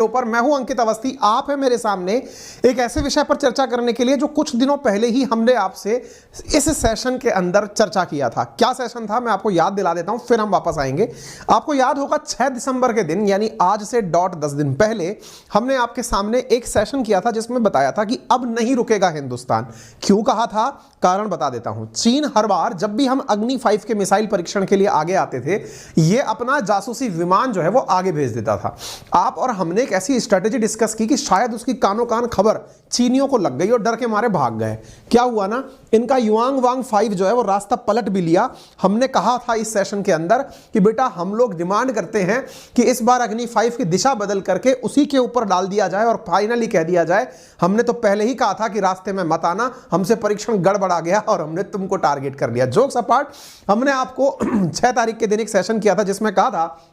ऊपर मैं हूं अंकित अवस्थी। आप है मेरे सामने एक ऐसे विषय पर चर्चा करने के लिए जो कुछ दिनों पहले ही हमने आपसे इस सेशन के अंदर चर्चा किया था। क्या सेशन था मैं आपको याद दिला देता हूं, फिर हम वापस आएंगे। आपको याद होगा 6 दिसंबर के दिन यानी आज से 10 दिन पहले हमने आपके सामने एक सेशन किया था जिसमें बताया था कि अब नहीं रुकेगा हिंदुस्तान। क्यों कहा था, कारण बता देता हूं। चीन हर बार जब भी हम अग्नि 5 के मिसाइल परीक्षण के लिए आगे आते थे, यह अपना जासूसी विमान जो है वो आगे भेज देता था। आप और हमने एक ऐसी स्ट्रेटेजी डिस्कस की कि शायद उसकी कानों कान खबर चीनियों को लग गई और डर के मारे भाग गए। क्या हुआ ना, इनका युआंग वांग 5 जो है वो रास्ता पलट भी लिया। हमने कहा था इस सेशन के अंदर कि बेटा हम लोग डिमांड करते हैं कि इस बार अग्नि 5 की दिशा बदल करके उसी के ऊपर डाल दिया जाए और फाइनली कह दिया जाए। हमने तो पहले ही कहा था कि रास्ते में मत आना, हमसे परीक्षण गड़बड़ा गया और हमने तुमको टारगेट कर लिया। जोक्स अपार्ट, हमने आपको 6 तारीख के दिन एक सेशन किया था जिसमें कहा था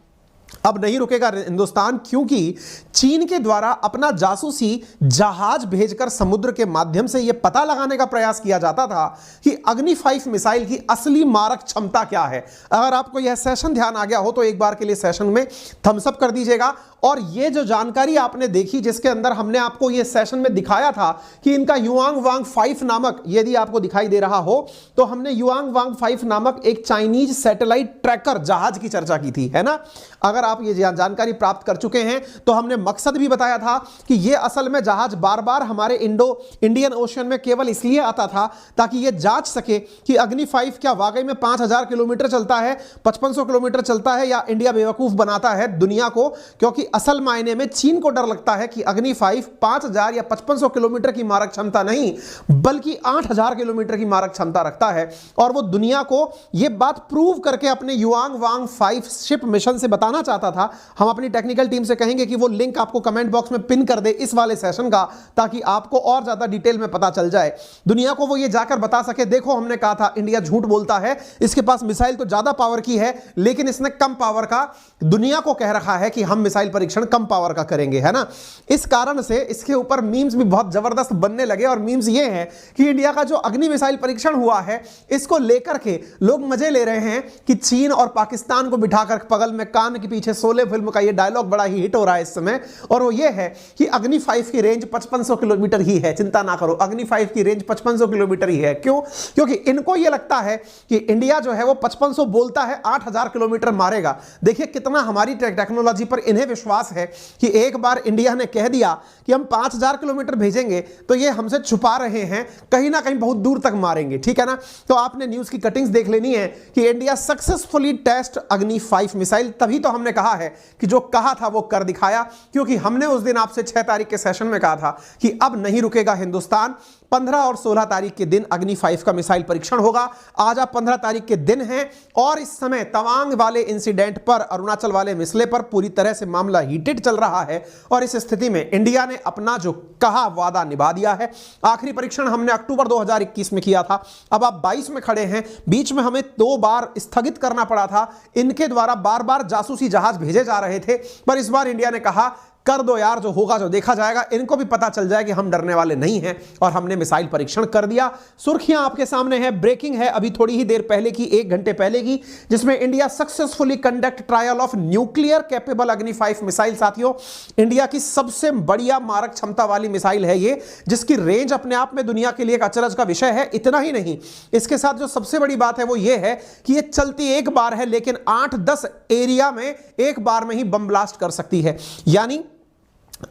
अब नहीं रुकेगा हिंदुस्तान, क्योंकि चीन के द्वारा अपना जासूसी जहाज भेजकर समुद्र के माध्यम से यह पता लगाने का प्रयास किया जाता था कि अग्नि 5 मिसाइल की असली मारक क्षमता क्या है। अगर आपको यह सेशन ध्यान आ गया हो तो एक बार के लिए सेशन में थम्स अप कर दीजिएगा। और यह जो जानकारी आपने देखी जिसके अंदर हमने आपको यह सेशन में दिखाया था कि इनका युआंग वांग 5 नामक, यदि आपको दिखाई दे रहा हो तो हमने युआंग वांग 5 नामक एक चाइनीज सैटेलाइट ट्रैकर जहाज की चर्चा की थी, है ना। अगर आप ये जानकारी प्राप्त कर चुके हैं तो हमने मकसद भी बताया था कि यह असल में जहाज बार बार हमारे इंडियन ओशन में केवल इसलिए आता था ताकि यह जांच सके कि अग्नि 5 क्या वाकई में 5000 किलोमीटर चलता है, 5500 किलोमीटर चलता है, या इंडिया बेवकूफ बनाता है दुनिया को। क्योंकि असल मायने में चीन को डर लगता है कि अग्नि 5 5000 या 5500 किलोमीटर की मारक क्षमता नहीं बल्कि 8000 किलोमीटर की मारक क्षमता रखता है। और वो दुनिया को यह बात प्रूव करके अपने युआंग वांग 5 शिप मिशन से बताना चाहता था। हम अपनी टेक्निकल टीम से कहेंगे कि वो लिंक आपको कमेंट बॉक्स में पिन कर दे इस वाले सेशन का, ताकि आपको और ज्यादा डिटेल में पता चल जाए। दुनिया को वो ये जाकर बता सके देखो हमने कहा था इंडिया झूठ बोलता है, इसके पास मिसाइल तो ज्यादा पावर की है लेकिन इसने कम पावर का दुनिया को कह रखा है कि हम मिसाइल परीक्षण कम पावर का करेंगे, है ना। इस कारण से इसके ऊपर मीम्स भी बहुत जबरदस्त बनने लगे। और मीम्स ये हैं कि इंडिया का जो अग्नि मिसाइल परीक्षण हुआ है इसको लेकर के लोग मजे ले रहे हैं कि चीन और पाकिस्तान को बिठाकर बगल में कान के पीछे शोले फिल्म का ये डायलॉग बड़ा ही हिट हो रहा है इस समय। और वो ये है कि अग्नि 5 की रेंज 5500 किलोमीटर ही है, चिंता ना करो, अग्नि 5 की रेंज 5500 किलोमीटर ही है। क्यों? क्योंकि इनको ये लगता है कि इंडिया जो है वो 5500 बोलता है, 8000 किलोमीटर मारेगा। देखिए कितना हमारी टेक्नोलॉजी पर इन्हें विश्वास है कि एक बार इंडिया ने कह दिया कि हम 5000 किलोमीटर भेजेंगे तो ये हमसे छुपा रहे हैं, कहीं ना कहीं बहुत दूर तक मारेंगे, ठीक है ना। तो आपने न्यूज की कटिंग्स देख लेनी है कि इंडिया सक्सेसफुली टेस्ट अग्नि 5 मिसाइल। तभी तो हमने कहा है कि जो कहा था वो कर दिखाया, क्योंकि हमने उस दिन आपसे 6 तारीख के सेशन में कहा था कि अब नहीं रुकेगा हिंदुस्तान। 15 और 16 तारीख के दिन अग्नि 5 का मिसाइल परीक्षण होगा। आज आप 15 तारीख के दिन हैं और इस समय तवांग वाले इंसिडेंट पर, अरुणाचल वाले मिसले पर पूरी तरह से मामला हीटेड चल रहा है। और इस स्थिति में इंडिया ने अपना जो कहा वादा निभा दिया है। आखिरी परीक्षण हमने अक्टूबर 2021 में किया था, अब आप 22 में खड़े हैं। बीच में हमें 2 बार स्थगित करना पड़ा था, इनके द्वारा बार बार जासूसी जहाज भेजे जा रहे थे। पर इस बार इंडिया ने कहा कर दो यार, जो होगा जो देखा जाएगा। इनको भी पता चल जाए कि हम डरने वाले नहीं हैं और हमने मिसाइल परीक्षण कर दिया। सुर्खियां आपके सामने है, ब्रेकिंग है अभी थोड़ी ही देर पहले की, 1 घंटे पहले की, जिसमें India successfully conduct trial of nuclear capable अग्नि 5 मिसाइल। साथियों, इंडिया की सबसे बढ़िया मारक क्षमता वाली मिसाइल है ये, जिसकी रेंज अपने आप में दुनिया के लिए एक अचरज का विषय है। इतना ही नहीं, इसके साथ जो सबसे बड़ी बात है वो ये है कि ये चलती एक बार है लेकिन 8-10 एरिया में एक बार में ही बम ब्लास्ट कर सकती है। यानी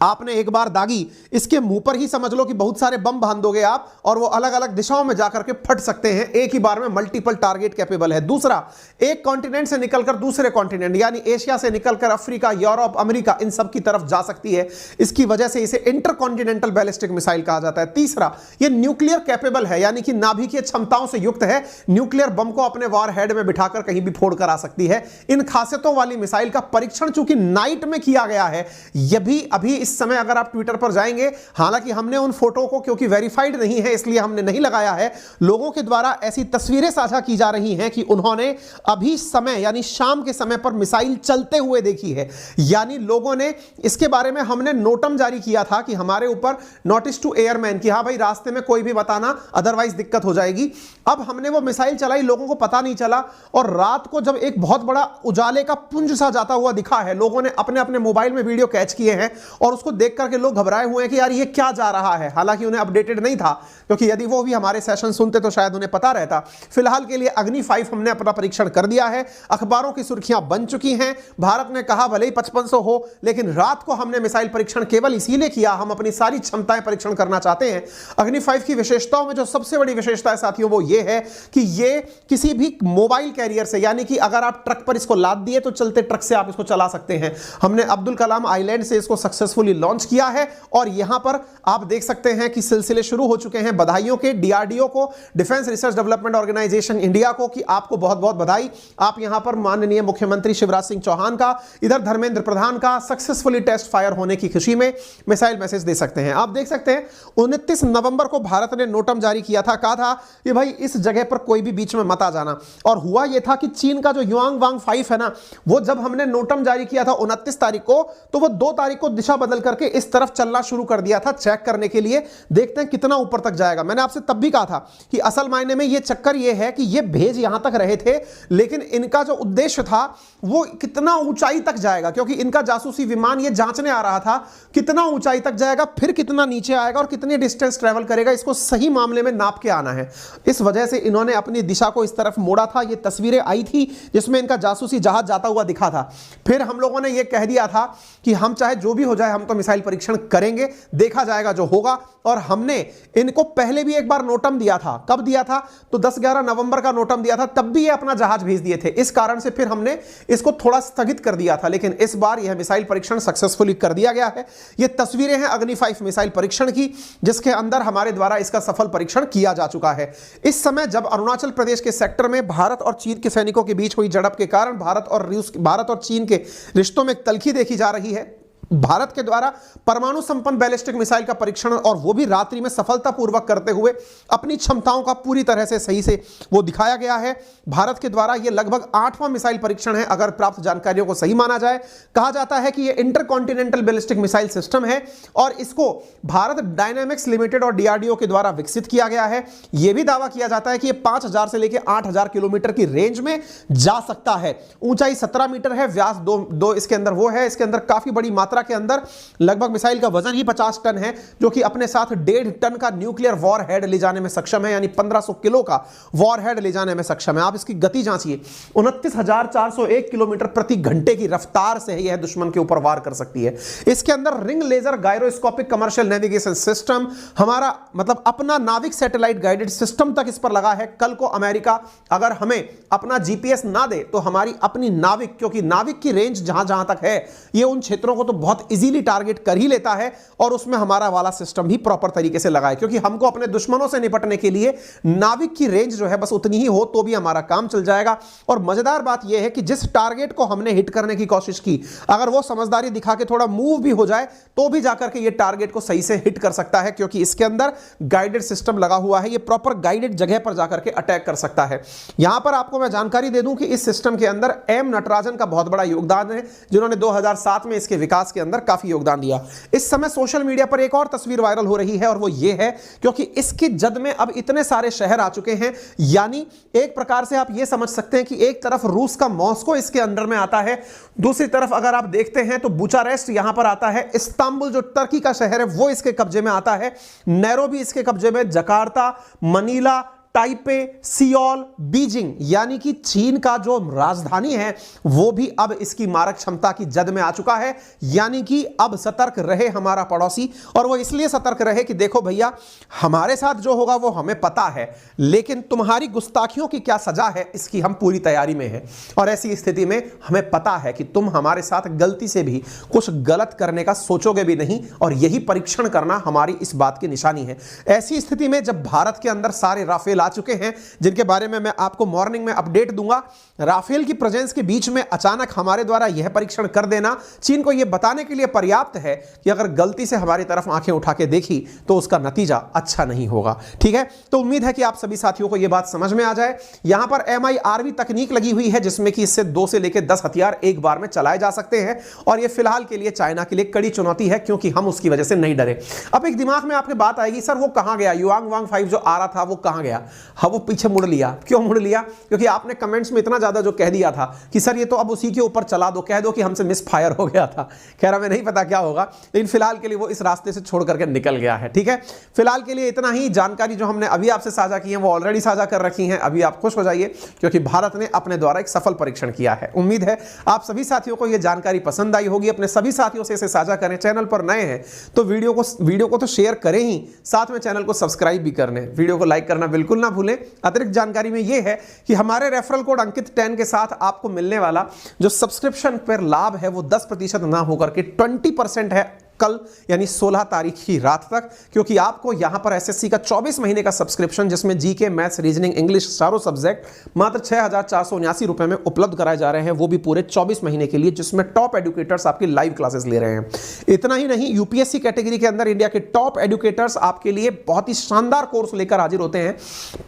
आपने एक बार दागी, इसके मुंह पर ही समझ लो कि बहुत सारे बम बांध दोगे आप और वो अलग अलग दिशाओं में जाकर के फट सकते हैं। एक ही बार में मल्टीपल टारगेट कैपेबल है। दूसरा, एक कॉन्टिनेंट से निकलकर दूसरे कॉन्टिनेंट यानी एशिया से निकलकर अफ्रीका, यूरोप, अमेरिका, इन सब की तरफ जा सकती है। इसकी वजह से इसे इंटरकॉन्टिनेंटल बैलिस्टिक मिसाइल कहा जाता है। तीसरा, ये न्यूक्लियर कैपेबल है यानी कि नाभिकीय क्षमताओं से युक्त है। न्यूक्लियर बम को अपने वॉर हेड में बिठाकर कहीं भी फोड़ कर आ सकती है। इन खासियतों वाली मिसाइल का परीक्षण चूंकि नाइट में किया गया है, यह भी अभी इस समय अगर आप ट्विटर पर जाएंगे, हालांकि हमने उन फोटो को क्योंकि वेरीफाइड नहीं है इसलिए हमने नहीं लगाया है, लोगों के द्वारा ऐसी तस्वीरें साझा की जा रही हैं कि उन्होंने अभी समय यानी शाम के समय पर मिसाइल चलते हुए देखी है। यानी लोगों ने इसके बारे में, हमने नोटम जारी किया था कि हमारे ऊपर नोटिस टू एयरमैन कि हां भाई रास्ते में कोई भी बताना अदरवाइज दिक्कत हो जाएगी। अब हमने वो मिसाइल चलाई, लोगों को पता नहीं चला और रात को जब एक बहुत बड़ा उजाले का पुंज सा जाता हुआ दिखा है, लोगों ने अपने अपने मोबाइल में वीडियो कैच किए हैं और उसको देख करके लोग घबराए हुए हैं कि यार ये क्या जा रहा है। हालांकि उन्हें अपडेटेड नहीं था, क्योंकि यदि वो भी हमारे सेशन सुनते तो शायद उन्हें पता रहता। फिलहाल के लिए अग्नि 5 हमने अपना परीक्षण कर दिया है, अखबारों की सुर्खियां बन चुकी हैं। भारत ने कहा भले ही 5500 हो, लेकिन रात को हमने मिसाइल परीक्षण केवल इसीलिए किया, हम अपनी सारी क्षमताएं परीक्षण करना चाहते हैं। अग्नि 5 की विशेषताओं में जो सबसे बड़ी विशेषता है साथियों वो ये है कि ये किसी भी मोबाइल कैरियर से, यानी कि अगर आप ट्रक पर इसको लाद दिए तो चलते ट्रक से आप इसको चला सकते हैं। हमने अब्दुल कलाम आइलैंड से इसको सक्सेसफुली लॉन्च किया है और यहां पर आप देख सकते हैं कि सिलसिले शुरू हो चुके हैं। बधाइयों के डीआरडीओ को, defence research development organisation India को, कि आपको बहुत बहुत बधाई। आप यहां पर माननीय मुख्यमंत्री शिवराज सिंह चौहान का, इधर धर्मेंद्र प्रधान का सक्सेसफुली टेस्ट फायर होने की खुशी में मिसाइल मैसेज दे सकते हैं। आप देख सकते हैं 29 नवंबर को भारत ने नोटम जारी किया था, कहा था कि भाई इस जगह पर कोई भी बीच में मत आ जाना। और हुआ यह था कि चीन का जो युआंग वांग 5 है ना, वो जब हमने नोटम जारी किया था 29 तारीख को, तो वो 2 तारीख को दिशा बदल करके इस तरफ चलना शुरू कर दिया था चेक करने के लिए, देखते हैं कितना ऊपर तक जाएगा। मैंने आपसे तब भी कहा था कि असल मायने में ये चक्कर ये है कि ये भेज यहां तक रहे थे, लेकिन इनका जो उद्देश्य था वो कितना ऊंचाई तक जाएगा, क्योंकि इनका जासूसी विमान ये जांचने आ रहा था कितना ऊंचाई तक जाएगा, फिर कितना नीचे आएगा और कितनी डिस्टेंस ट्रेवल करेगा, इसको सही मामले में नाप के आना है। इस वजह से इन्होंने अपनी दिशा को इस तरफ मोड़ा था। ये तस्वीरें आई थी जिसमें इनका जासूसी जहाज जाता हुआ दिखा था। फिर हम लोगों ने ये कह दिया था कि हम चाहे जो भी हो जाए हम तो मिसाइल परीक्षण करेंगे, देखा जाएगा जो होगा। और हमने इनको पहले भी एक बार नोटम दिया था। कब दिया था? तो 10-11 नवंबर का नोटम दिया था, तब भी ये अपना जहाज भेज दिए थे। इस कारण से फिर हमने इसको थोड़ा स्थगित कर दिया था, लेकिन इस बार यह मिसाइल परीक्षण सक्सेसफुली कर दिया गया है। ये तस्वीरें हैं अग्नि 5 मिसाइल परीक्षण की, जिसके अंदर हमारे द्वारा इसका सफल परीक्षण किया जा चुका है। इस समय जब अरुणाचल प्रदेश के सेक्टर में भारत और चीन के सैनिकों के बीच हुई झड़प के कारण भारत और चीन के रिश्तों में तल्खी देखी जा रही है। भारत के द्वारा परमाणु संपन्न बैलिस्टिक मिसाइल का परीक्षण, और वो भी रात्रि में सफलतापूर्वक करते हुए अपनी क्षमताओं का पूरी तरह से सही से वो दिखाया गया है। भारत के द्वारा ये लगभग 8वां मिसाइल परीक्षण है अगर प्राप्त जानकारियों को सही माना जाए। कहा जाता है कि ये इंटरकॉन्टिनेंटल बैलिस्टिक मिसाइल सिस्टम है और इसको भारत डायनामिक्स लिमिटेड और डीआरडीओ के द्वारा विकसित किया गया है। यह भी दावा किया जाता है कि ये 5000 से लेकर 8000 किलोमीटर की रेंज में जा सकता है। ऊंचाई 17 मीटर है, व्यास 2 इसके अंदर वो है। इसके अंदर काफी बड़ी मात्रा के अंदर लगभग मिसाइल का वजन ही 50 टन है, जो कि अपने साथ 1.5 टन का न्यूक्लियर वॉर हेड ले जाने में सक्षम है, यानी 1500 किलो का वॉर हेड ले जाने में सक्षम है। आप इसकी गति जांचिए, 29,401 किलोमीटर प्रति घंटे की रफ्तार से यह दुश्मन के ऊपर वार कर सकती है। इसके अंदर ring laser gyroscopic commercial navigation system, हमारा मतलब अपना नाविक सैटेलाइट गाइडेड सिस्टम तक इस पर लगा है। कल को अमेरिका अगर हमें अपना जीपीएस ना दे तो हमारी अपनी नाविक, क्योंकि नाविक की रेंज जहां जहां तक है ये उन क्षेत्रों को तो बहुत इजीली टारगेट कर ही लेता है, और उसमें हमारा वाला सिस्टम भी प्रॉपर तरीके से लगा है, क्योंकि हमको अपने दुश्मनों से निपटने के लिए नाविक की रेंज जो है बस उतनी ही हो तो भी हमारा काम चल जाएगा। और मजेदार बात यह है कि जिस टारगेट को हमने हिट करने की कोशिश की, अगर वो समझदारी दिखा के थोड़ा मूव भी हो जाए तो भी जाकर के ये टारगेट को सही से हिट कर सकता है, क्योंकि इसके अंदर गाइडेड सिस्टम लगा हुआ है। ये प्रॉपर गाइडेड जगह पर जाकर के अटैक कर सकता है। यहां पर आपको मैं जानकारी दे दूं कि इस सिस्टम के अंदर एम नटराजन का बहुत बड़ा योगदान है, जिन्होंने 2007 में इसके विकास के अंदर काफी योगदान दिया। इस समय सोशल मीडिया पर एक और तस्वीर वायरल हो रही है, और वो ये है क्योंकि इसकी जद में अब इतने सारे शहर आ चुके हैं, यानी एक प्रकार से आप ये समझ सकते हैं कि एक तरफ रूस का मॉस्को इसके अंडर में आता है, दूसरी तरफ अगर आप देखते हैं तो बुचारेस्ट यहां पर आता है, इस्तांबुल जो तुर्की का शहर है वो इसके कब्जे में आता है, नैरोबी इसके कब्जे में, Jakarta, Manila, Taipei, Seoul, Beijing यानी कि चीन का जो राजधानी है वो भी अब इसकी मारक क्षमता की जद में आ चुका है। यानी कि अब सतर्क रहे हमारा पड़ोसी, और वो इसलिए सतर्क रहे कि देखो भैया हमारे साथ जो होगा वो हमें पता है, लेकिन तुम्हारी गुस्ताखियों की क्या सजा है इसकी हम पूरी तैयारी में हैं। और ऐसी स्थिति में हमें पता है कि तुम हमारे साथ गलती से भी कुछ गलत करने का सोचोगे भी नहीं, और यही परीक्षण करना हमारी इस बात की निशानी है। ऐसी स्थिति में जब भारत के अंदर सारे राफेल आ चुके हैं, जिनके बारे में मैं आपको मॉर्निंग में अपडेट दूंगा, राफेल की प्रेजेंस के बीच में अचानक हमारे द्वारा यह परीक्षण कर देना चीन को यह बताने के लिए पर्याप्त है कि अगर गलती से हमारी तरफ आंखें उठा के देखी तो उसका नतीजा अच्छा नहीं होगा। ठीक है, तो उम्मीद है कि आप सभी साथियों को यह बात समझ में आ जाए। यहां पर MIRV तकनीक लगी हुई है, जिसमें कि इससे 2 से लेकर 10 हथियार एक बार में चलाए जा सकते हैं, और यह फिलहाल के लिए चाइना के लिए कड़ी चुनौती है, क्योंकि हम उसकी वजह से नहीं डरे। अब एक दिमाग में आपके बात आएगी, सर वो कहां गया, युआंग वांग 5 जो आ रहा था वो कहां गया? हाँ वो पीछे मुड़ लिया। क्यों मुड़ लिया? क्योंकि आपने कमेंट्स में इतना ज़्यादा जो कह दिया था कि सर ये तो अब उसी के ऊपर चला दो, कह दो कि हमसे मिस फायर हो गया था। कह रहा मैं नहीं पता क्या होगा, लेकिन फिलहाल के लिए वो इस रास्ते से छोड़ करके निकल गया है। ठीक है, फिलहाल के लिए इतना ही। जानकारी जो हमने अभी आपसे साझा की है वो ऑलरेडी साझा कर रखी है। अभी आप खुश हो जाइए क्योंकि भारत ने अपने द्वारा एक सफल परीक्षण किया है। उम्मीद है आप सभी साथियों को यह जानकारी पसंद आई होगी। अपने सभी साथियों से इसे साझा करें। चैनल पर नए हैं तो वीडियो को तो शेयर करें ही, साथ में चैनल को सब्सक्राइब भी करने, वीडियो को लाइक करना बिल्कुल ना भूलें। अतिरिक्त जानकारी में यह है कि हमारे रेफरल कोड अंकित 10 के साथ आपको मिलने वाला जो सब्सक्रिप्शन पर लाभ है वो 10% ना होकर के 20% है कल यानी 16 तारीख की रात तक, क्योंकि आपको यहां पर एसएससी का 24 महीने का सब्सक्रिप्शन जिसमें जीके, मैथ्स, रीजनिंग, इंग्लिश चारों सब्जेक्ट मात्र 6,479 रुपए में उपलब्ध कराए जा रहे हैं, वो भी पूरे 24 महीने के लिए, जिसमें टॉप एडुकेटर्स आपकी लाइव क्लासेस ले रहे हैं। इतना ही नहीं, यूपीएससी कैटेगरी के अंदर इंडिया के टॉप एडुकेटर्स आपके लिए बहुत ही शानदार कोर्स लेकर हाजिर होते हैं,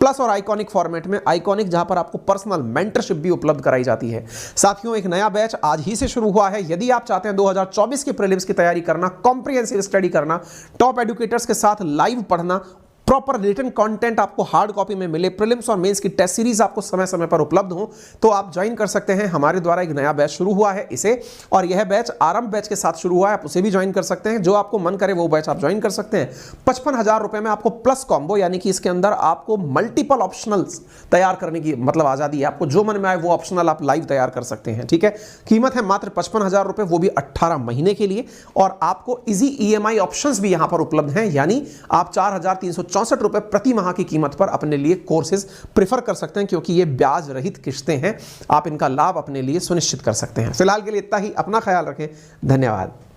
प्लस और आइकॉनिक फॉर्मेट में। आइकॉनिक जहां पर आपको पर्सनल मेंटरशिप भी उपलब्ध कराई जाती है। साथियों, एक नया बैच आज ही से शुरू हुआ है। यदि आप चाहते हैं 2024 के प्रीलिम्स की तैयारी करना, कॉम्प्रिहेंसिव स्टडी करना, टॉप एडुकेटर्स के साथ लाइव पढ़ना, प्रॉपर रिटन कंटेंट आपको हार्ड कॉपी में मिले, प्रीलिम्स और मेंस की टेस्ट सीरीज आपको समय समय पर उपलब्ध हो, तो आप ज्वाइन कर सकते हैं। हमारे द्वारा एक नया बैच शुरू हुआ है इसे, और यह बैच आरंभ बैच के साथ शुरू हुआ है, आप उसे भी ज्वाइन कर सकते हैं। जो आपको मन करे वो बैच आप ज्वाइन कर सकते हैं। 55,000 रुपए में आपको प्लस कॉम्बो, यानी कि इसके अंदर आपको मल्टीपल ऑप्शनल्स तैयार करने की मतलब आजादी है। आपको जो मन में आए वो ऑप्शनल आप लाइव तैयार कर सकते हैं। ठीक है, कीमत है मात्र 55,000 रुपए, वो भी 18 महीने के लिए, और आपको इजी ईएमआई ऑप्शंस भी यहां पर उपलब्ध हैं, यानी आप 4,364 रुपए प्रति माह की कीमत पर अपने लिए कोर्सेज प्रेफर कर सकते हैं, क्योंकि ये ब्याज रहित किस्तें हैं। आप इनका लाभ अपने लिए सुनिश्चित कर सकते हैं। फिलहाल के लिए इतना ही। अपना ख्याल रखें। धन्यवाद।